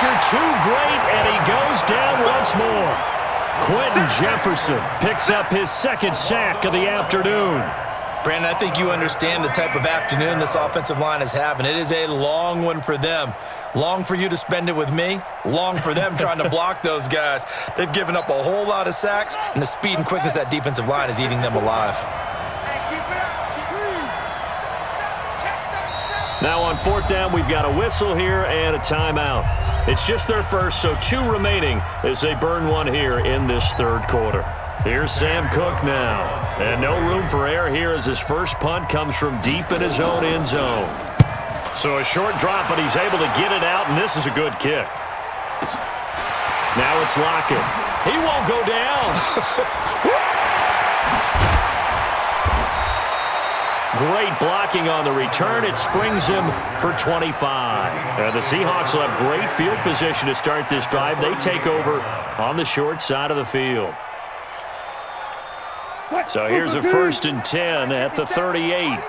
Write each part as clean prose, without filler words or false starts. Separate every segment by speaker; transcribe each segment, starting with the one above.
Speaker 1: pressure too great, and he goes down once more. Quentin Jefferson picks up his second sack of the afternoon.
Speaker 2: Brandon, I think you understand the type of afternoon this offensive line is having. It is a long one for them. Long for you to spend it with me. Long for them trying to block those guys. They've given up a whole lot of sacks, and the speed and quickness of that defensive line is eating them alive.
Speaker 1: Now on fourth down, we've got a whistle here and a timeout. It's just their first, so 2 remaining as they burn one here in this third quarter. Here's Sam Cook now. And no room for error here as his first punt comes from deep in his own end zone. So a short drop, but he's able to get it out, and this is a good kick. Now it's Lockett. He won't go down. Great blocking on the return. It springs him for 25. And the Seahawks will have great field position to start this drive. They take over on the short side of the field. So here's a 1st and 10 at the 38.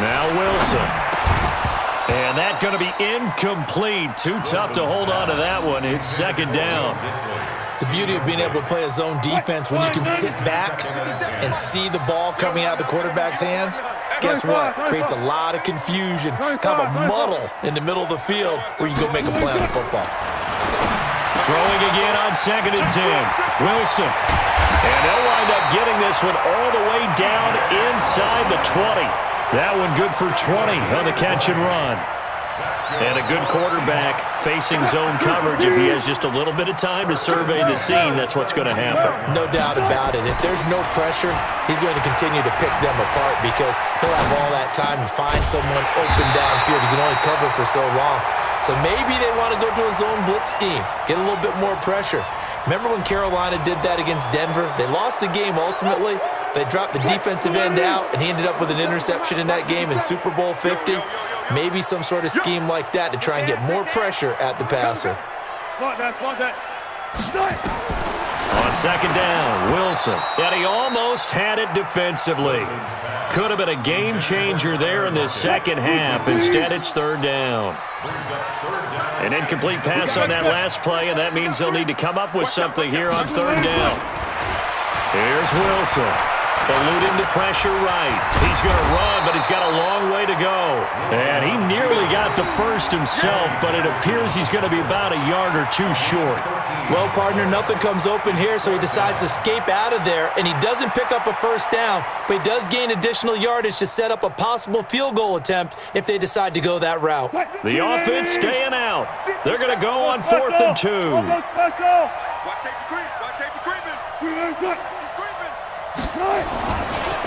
Speaker 1: Now Wilson. And that's going to be incomplete. Too tough to hold on to that one. It's second down.
Speaker 2: The beauty of being able to play a zone defense when you can sit back and see the ball coming out of the quarterback's hands, guess what? Creates a lot of confusion, kind of a muddle in the middle of the field where you can go make a play on the football.
Speaker 1: Throwing again on 2nd and 10. Wilson. And they'll wind up getting this one all the way down inside the 20. That one good for 20 on the catch and run. And a good quarterback facing zone coverage. If he has just a little bit of time to survey the scene, that's what's going to happen.
Speaker 2: No doubt about it. If there's no pressure, he's going to continue to pick them apart because he'll have all that time to find someone open downfield. He can only cover for so long. So maybe they want to go to a zone blitz scheme, get a little bit more pressure. Remember when Carolina did that against Denver? They lost the game ultimately. They dropped the defensive end out, and he ended up with an interception in that game in Super Bowl 50. Maybe some sort of scheme like that to try and get more pressure at the passer.
Speaker 1: On second down, Wilson. And he almost had it defensively. Could have been a game changer there in this second half. Instead, it's third down. An incomplete pass on that last play, and that means they'll need to come up with something here on third down. Here's Wilson. Eluding the pressure right. He's going to run, but he's got a long way to go. And he nearly got the first himself, but it appears he's going to be about a yard or two short.
Speaker 2: Well, partner, nothing comes open here, so he decides to escape out of there, and he doesn't pick up a first down, but he does gain additional yardage to set up a possible field goal attempt if they decide to go that route.
Speaker 1: The offense staying out. They're going to go on 4th and 2.
Speaker 3: Let's go. Watch safety creep. Watch safety creeping.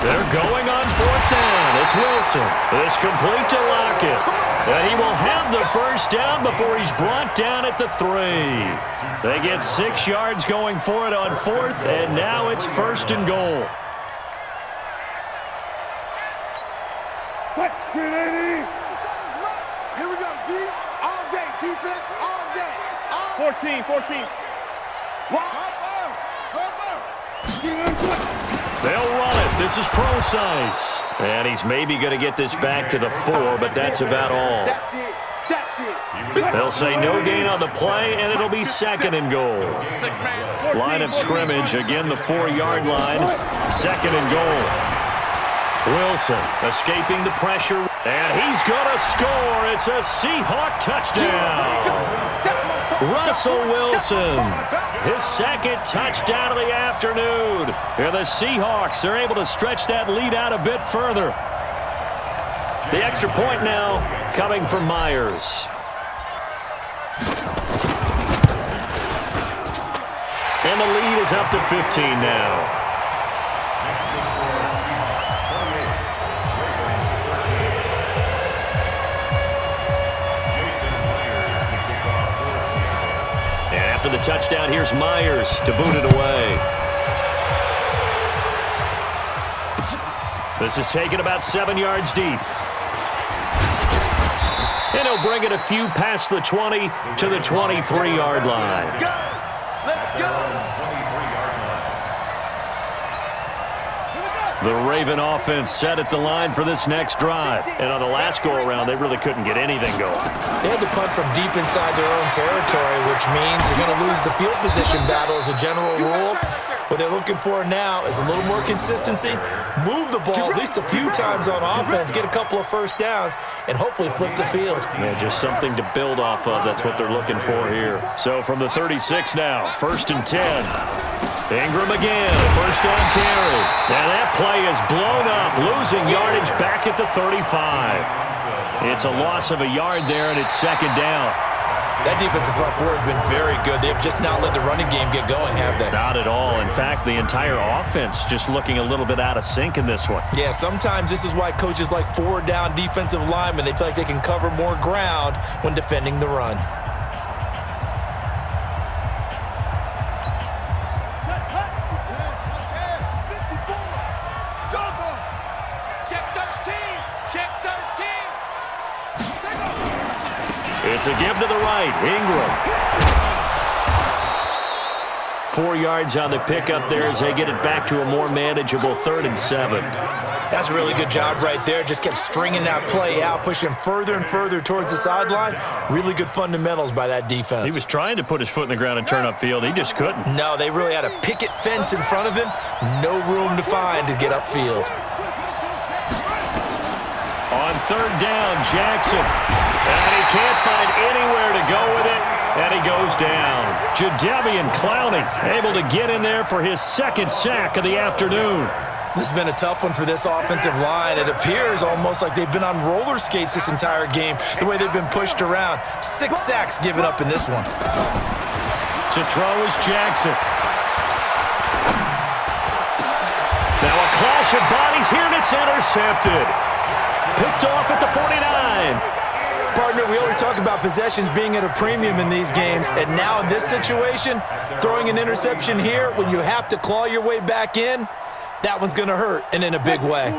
Speaker 1: They're going on 4th down. It's Wilson. It's complete to Lockett. And he will have the first down before he's brought down at the 3. They get 6 yards going for it on 4th, and now it's 1st and goal.
Speaker 3: Here we go, D. All day, defense, all day. 14.
Speaker 1: They'll run it. This is Pro-Size. And he's maybe going to get this back to the 4, but that's about all. They'll say no gain on the play, and it'll be 2nd and goal. Line of scrimmage, again the 4-yard line. 2nd and goal. Wilson escaping the pressure, and he's going to score. It's a Seahawk touchdown. Russell Wilson, his 2nd touchdown of the afternoon. And the Seahawks are able to stretch that lead out a bit further. The extra point now coming from Myers. And the lead is up to 15 now. After the touchdown, here's Myers to boot it away. This is taken about 7 yards deep. And he'll bring it a few past the 20 to the 23-yard line.
Speaker 3: Let's go.
Speaker 1: The Raven offense set at the line for this next drive. And on the last go-around, they really couldn't get anything going.
Speaker 2: They had to punt from deep inside their own territory, which means you're going to lose the field position battle as a general rule. What they're looking for now is a little more consistency, move the ball at least a few times on offense, get a couple of first downs, and hopefully flip the field.
Speaker 1: Yeah, just something to build off of. That's what they're looking for here. So from the 36 now, 1st and 10. Ingram again, first down carry. And that play is blown up, losing yardage back at the 35. It's a loss of a yard there, and it's 2nd down.
Speaker 2: That defensive front four has been very good. They have just not let the running game get going, have they?
Speaker 1: Not at all. In fact, the entire offense just looking a little bit out of sync in this one.
Speaker 2: Yeah, sometimes this is why coaches like forward-down defensive linemen, they feel like they can cover more ground when defending the run.
Speaker 1: It's a give to the right. Ingram. 4 yards on the pickup there as they get it back to a more manageable 3rd and 7.
Speaker 2: That's a really good job right there. Just kept stringing that play out, pushing further and further towards the sideline. Really good fundamentals by that defense.
Speaker 1: He was trying to put his foot in the ground and turn upfield. He just couldn't.
Speaker 2: No, they really had a picket fence in front of him. No room to find to get upfield.
Speaker 1: On 3rd down, Jackson. And he can't find anywhere to go with it. And he goes down. Jadeveon Clowney able to get in there for his 2nd sack of the afternoon.
Speaker 2: This has been a tough one for this offensive line. It appears almost like they've been on roller skates this entire game, the way they've been pushed around. 6 sacks given up in this one.
Speaker 1: To throw is Jackson. Now a clash of bodies here, and it's intercepted. Picked off at the 49.
Speaker 2: Partner, we always talk about possessions being at a premium in these games, and now in this situation, throwing an interception here when you have to claw your way back in, that one's going to hurt, and in a big way.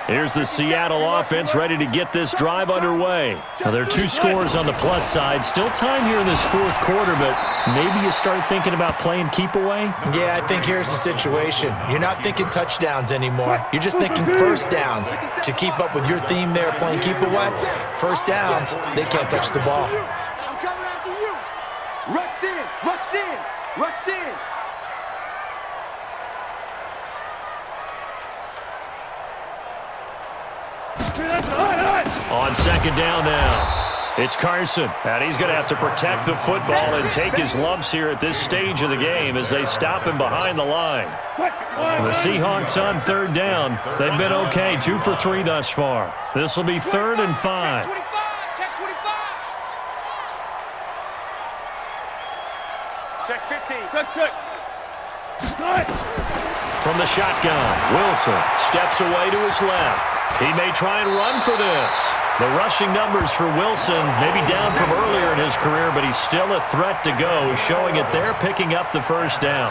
Speaker 1: Here's the Seattle offense ready to get this drive underway. Now, there are 2 scores on the plus side. Still time here in this 4th quarter, but maybe you start thinking about playing keep away?
Speaker 2: Yeah, I think here's the situation. You're not thinking touchdowns anymore. You're just thinking first downs. To keep up with your theme there, playing keep away, first downs, they can't touch the ball.
Speaker 3: I'm coming after you. Rush in, rush in, rush in.
Speaker 1: On 2nd down now. It's Carson, and he's going to have to protect the football and take his lumps here at this stage of the game as they stop him behind the line. The Seahawks on 3rd down. They've been okay, 2 for 3 thus far. This will be 3rd and 5.
Speaker 3: Check 15.
Speaker 1: From the shotgun, Wilson steps away to his left. He may try and run for this. The rushing numbers for Wilson may be down from earlier in his career, but he's still a threat to go, showing it there, picking up the 1st down.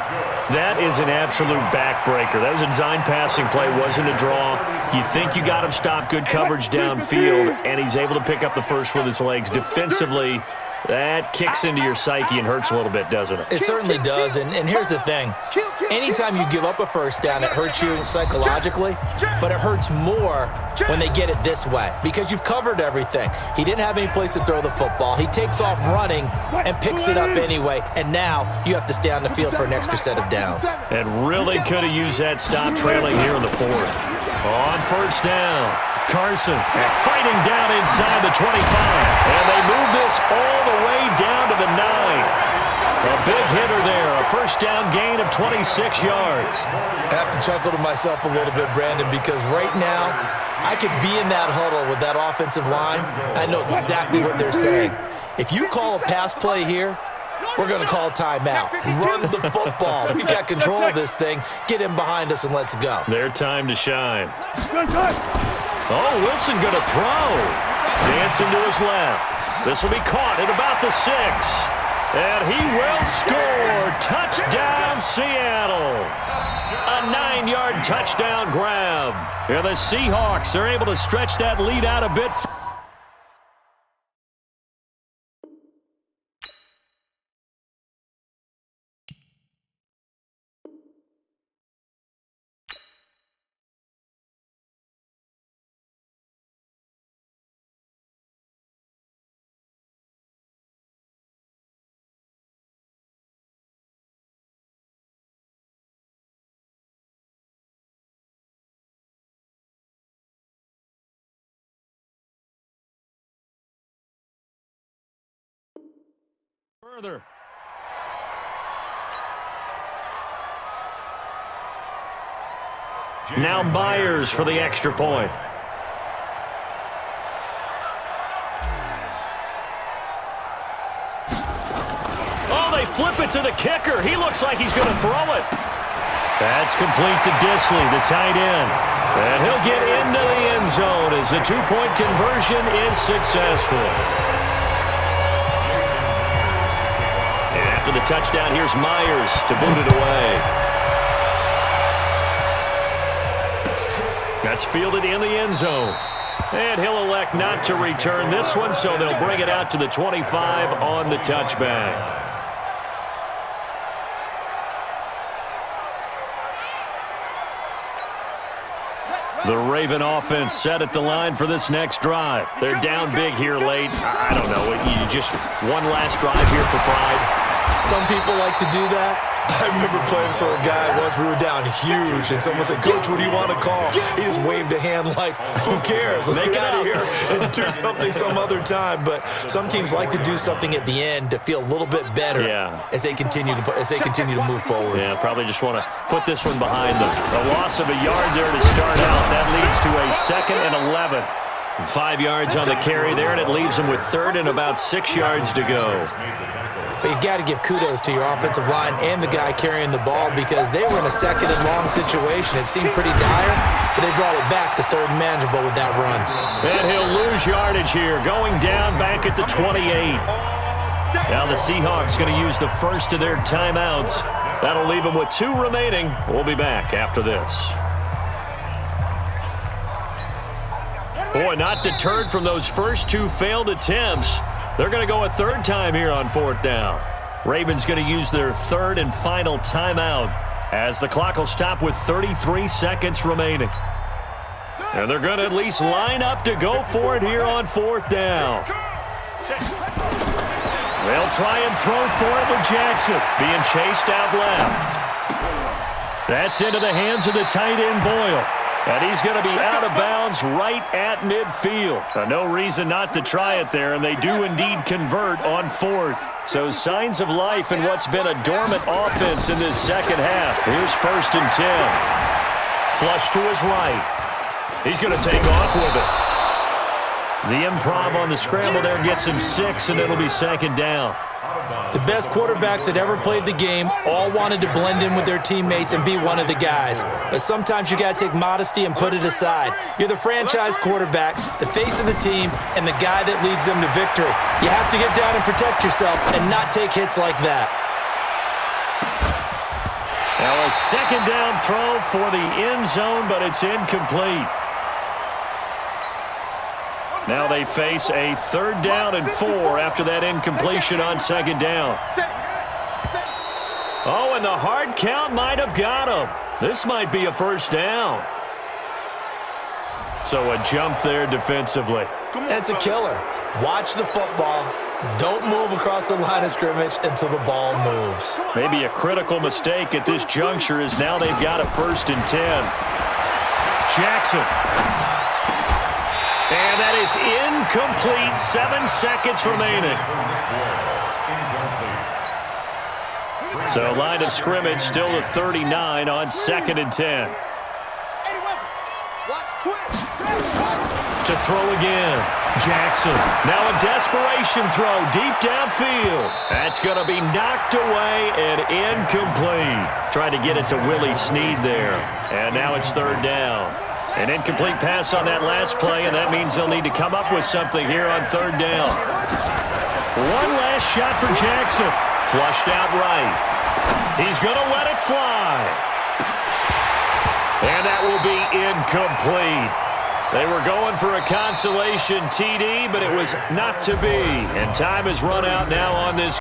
Speaker 1: That is an absolute backbreaker. That was a design passing play, wasn't a draw. You think you got him stopped, good coverage downfield, and he's able to pick up the first with his legs. Defensively, that kicks into your psyche and hurts a little bit, doesn't it?
Speaker 2: It certainly does, and here's the thing. Anytime you give up a first down, it hurts you psychologically, but it hurts more when they get it this way because you've covered everything. He didn't have any place to throw the football. He takes off running and picks it up anyway, and now you have to stay on the field for an extra set of downs.
Speaker 1: And really could have used that stop trailing here in the 4th. On 1st down, Carson fighting down inside the 25, and they move this all the way down to the 9. A big hitter there, a 1st down gain of 26 yards.
Speaker 2: I have to chuckle to myself a little bit, Brandon, because right now I could be in that huddle with that offensive line. I know exactly what they're saying. If you call a pass play here, we're going to call a timeout. Run the football. We've got control of this thing. Get him behind us and let's go.
Speaker 1: Their time to shine. Oh, Wilson going to throw. Dancing to his left. This will be caught at about the 6. And he will score. Touchdown, Seattle. A 9-yard touchdown grab. Here the Seahawks are able to stretch that lead out a bit. further. Now Myers for the extra point. Oh, they flip it to the kicker. He looks like he's going to throw it. That's complete to Disley, the tight end. And he'll get into the end zone as the two-point conversion is successful. And after the touchdown, here's Myers to boot it away. That's fielded in the end zone. And he'll elect not to return this one, so they'll bring it out to the 25 on the touchback. The Raven offense set at the line for this next drive. They're down big here late. I don't know. You just one last drive here for pride.
Speaker 2: Some people like to do that. I remember playing for a guy once. We were down huge, and someone said, "Coach, what do you want to call?" He just waved a hand like, "Who cares? Let's get out of here and do something some other time." But some teams like to do something at the end to feel a little bit better as they continue to move forward.
Speaker 1: Yeah, probably just want to put this one behind them. A loss of a yard there to start out. That leads to a 2nd and 11. 5 yards on the carry there, and it leaves them with 3rd and about 6 yards to go.
Speaker 2: But you got to give kudos to your offensive line and the guy carrying the ball because they were in a 2nd and long situation. It seemed pretty dire, but they brought it back to 3rd and manageable with that run.
Speaker 1: And he'll lose yardage here, going down back at the 28. Now the Seahawks going to use the first of their timeouts. That'll leave them with 2 remaining. We'll be back after this. Boy, not deterred from those first 2 failed attempts. They're going to go a 3rd time here on 4th down. Ravens going to use their 3rd and final timeout as the clock will stop with 33 seconds remaining. And they're going to at least line up to go for it here on 4th down. They'll try and throw for it with Jackson being chased out left. That's into the hands of the tight end Boyle. And he's going to be out of bounds right at midfield. No reason not to try it there, and they do indeed convert on 4th. So signs of life in what's been a dormant offense in this second half. Here's 1st and 10. Flush to his right. He's going to take off with it. The improv on the scramble there gets him 6, and it'll be 2nd down.
Speaker 2: The best quarterbacks that ever played the game all wanted to blend in with their teammates and be one of the guys. But sometimes you got to take modesty and put it aside. You're the franchise quarterback, the face of the team, and the guy that leads them to victory. You have to get down and protect yourself and not take hits like that.
Speaker 1: Now a 2nd down throw for the end zone, but it's incomplete. Now they face a 3rd down and 4 after that incompletion on 2nd down. Oh, and the hard count might have got him. This might be a 1st down. So a jump there defensively.
Speaker 2: That's a killer. Watch the football. Don't move across the line of scrimmage until the ball moves.
Speaker 1: Maybe a critical mistake at this juncture is now they've got a 1st and 10. Jackson. And that is incomplete. 7 seconds remaining. So line of scrimmage still a 39 on 2nd and 10. To throw again. Jackson. Now a desperation throw deep downfield. That's going to be knocked away and incomplete. Trying to get it to Willie Snead there. And now it's 3rd down. An incomplete pass on that last play, and that means they'll need to come up with something here on 3rd down. One last shot for Jackson. Flushed out right. He's going to let it fly. And that will be incomplete. They were going for a consolation TD, but it was not to be. And time has run out now on this